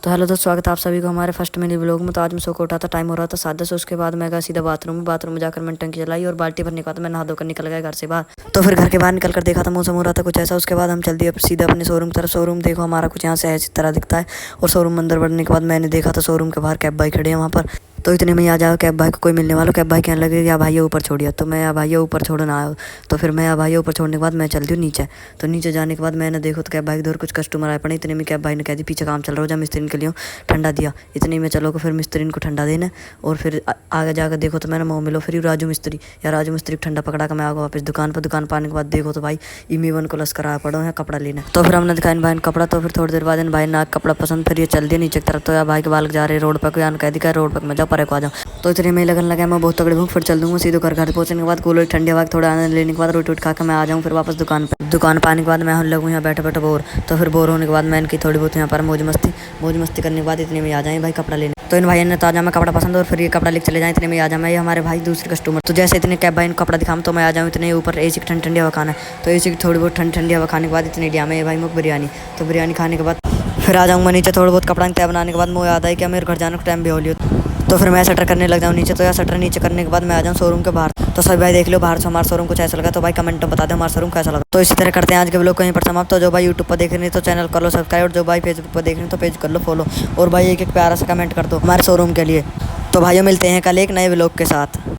तो हेलो दोस्तों, स्वागत है आप सभी को हमारे फर्स्ट मिनी ब्लॉग में। तो आज मैं सो को उठा था, टाइम हो रहा था 7:10। उसके बाद मैं गया सीधा बाथरूम में जाकर मैंने टंकी चलाई और बाल्टी भरने के बाद मैं नहा धोकर निकल गया घर से बाहर। तो फिर घर के बाहर निकल कर देखा था मौसम हो रहा था कुछ ऐसा। उसके बाद हम चल दिए सीधा अपने शोरूम की तरफ। शोरूम देखो हमारा कुछ यहाँ से इस तरह दिखता है। और शोरूम में अंदर बढ़ने के बाद मैंने देखा था शोरूम के बाहर कैब भाई खड़े हैं वहाँ पर। तो इतने में आ जाओ कैब भाई को कोई मिलने वाला। कैब भाई कहने लगे या भाई ऊपर छोड़िए। तो मैं या भाई ऊपर छोड़ना आया। तो फिर मैं या भाई ऊपर छोड़ने के बाद मैं चल दी नीचे। तो नीचे जाने के बाद मैंने देखो तो कैब भाई के उधर कुछ कस्टमर आए पड़े। इतने में कैब भाई ने कह दी पीछे काम चल रहा हो जा मिस्त्री के लिए ठंडा दिया। इतने में चलो फिर मिस्त्री को ठंडा देना। और फिर आगे जाकर देखो तो मैंने मोह मिलो फिर राजू मिस्त्री को ठंडा पकड़ा कर मैं आ गया वापस दुकान पर। दुकान पर आने के बाद देखो तो भाई इमी को लश्कर आया पड़ो है कपड़ा लेने। तो फिर हमने दिखाया भाई ने कपड़ा। तो फिर थोड़ी देर बाद भाई ने कपड़ा पसंद फिर ये चल दिया नीचे की तरफ। तो यार भाई के बालक जा रहे रोड पर कोई कह दिया रोड पर मैं जाओ परे को आ जाऊँ। तो इतने में लगन लगा मैं बहुत तगड़े हूँ। फिर चल दूँगा सीधे घर पहुंचने के बाद कूलर ठंडी हवा थोड़ा आने लेने के बाद रोटी खा के मैं आ जाऊँ फिर वापस दुकान पर आने के बाद मैं लगूँ यहाँ बैठे बैठे बोर। तो फिर बोर होने के बाद मैं इनकी थोड़ी बहुत यहाँ पर मौज मस्ती करने के बाद इतने में आ जाए भाई कपड़ा लेने। तो इन भाइयों ने तो आ मैं कपड़ा पसंद और फिर ये कपड़ा लेके चले जाए। इतने में आ जाए मैं ये हमारे भाई दूसरे कस्टमर। तो जैसे इतने कैब भाई इनको कपड़ा दिखाऊँ तो मैं आ जाऊँ इतने ऊपर एसी की ठंडी हवा खाना है। तो एसी की थोड़ी बहुत ठंडी हवा खाने के बाद इतने डिया में भाई मुझे बिरयानी। तो बिरयानी खाने के बाद फिर आ जाऊँगा नीचे थोड़ा बहुत कपड़ा तय बनाने के बाद मुझे याद है कि मेरे घर जाने का टाइम भी हो लिया। तो फिर मैं शटर करने लग जाऊँ नीचे। तो यार शटर नीचे करने के बाद मैं आ जाऊँ शोरूम के बाहर। तो सभी भाई देख लो बाहर से हमारा शोरूम कुछ ऐसा लगा। तो भाई कमेंट में बता दो हमारा शोरूम कैसा लगा। तो इसी तरह करते हैं आज के ब्लॉग कहीं पर समाप्त। तो जो भाई यूट्यूब पर देख रहे हैं तो चैनल कर लो सब्सक्राइब। और जो भाई फेसबुक पर देख रहे हैं तो पेज कर लो फॉलो। और भाई एक प्यारा सा कमेंट कर दो हमारे शोरूम के लिए। तो भाइयों मिलते हैं कल एक नए ब्लॉग के साथ।